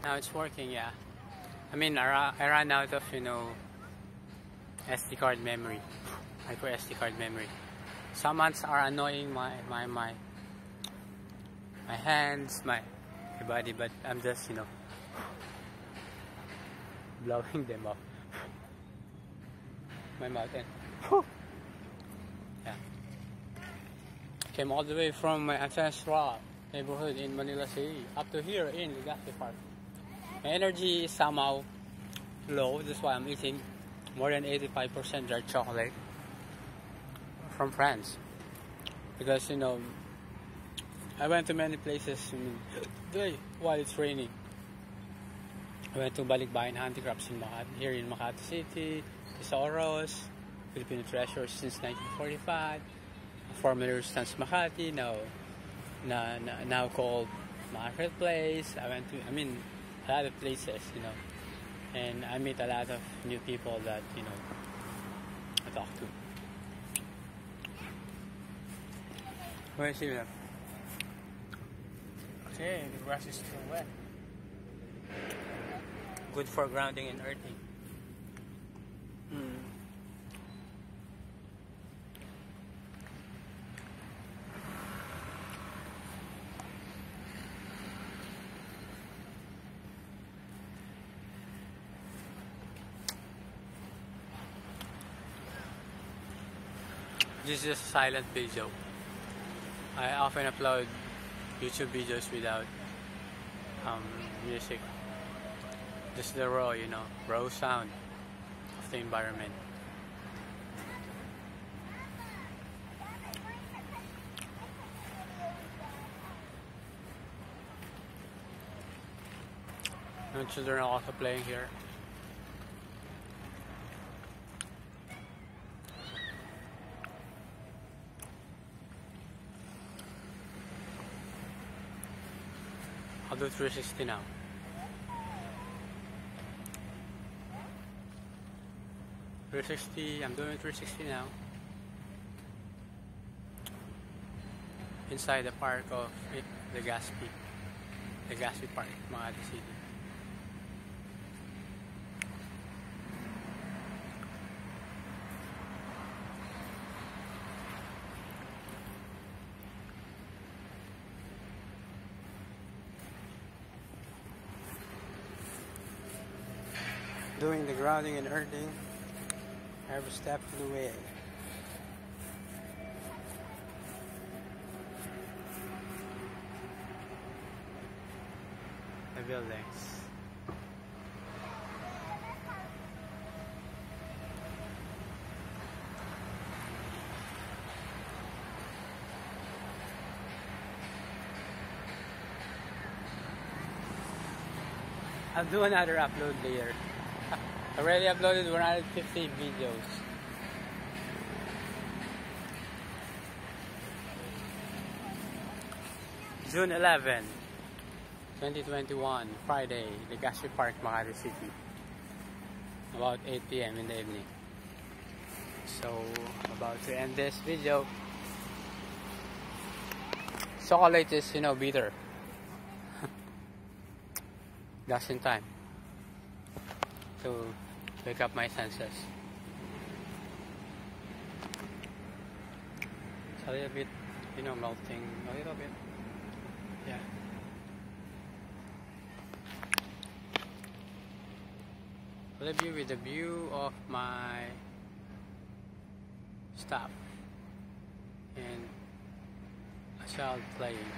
Now it's working, yeah. I mean, I ran out of, SD card memory. Micro SD card memory. Some months are annoying my hands, my body, but I'm just, blowing them off. My mouth and yeah. Came all the way from my ancestral neighborhood in Manila City up to here in Legazpi Park. My energy is somehow low, that's why I'm eating more than 85% dark chocolate from France. Because I went to many places while it's raining. I went to Balikbayan Handicrafts here in Makati City, Tesoros, Filipino Treasures since 1945, former Stans Makati, now called Marketplace. I went to, a lot of places, and I meet a lot of new people that, I talk to. Where is he? Okay, the grass is still wet. Good for grounding and earthing. This is just a silent video. I often upload YouTube videos without music. Just the raw sound of the environment. And children are also playing here. I'll do 360 now. I'm doing 360 now. Inside the park of Legazpi Park, Makati City. Doing the grounding and earthing every step of the way. The buildings. I'll do another upload later. I already uploaded 150 videos. June 11, 2021, Friday, Legazpi Park, Makati City. About 8 PM in the evening. So, I'm about to end this video. Chocolate is, bitter. Just in time to wake up my senses. It's a little bit, melting a little bit. Yeah. I'll leave you with the view of my stop and a child playing.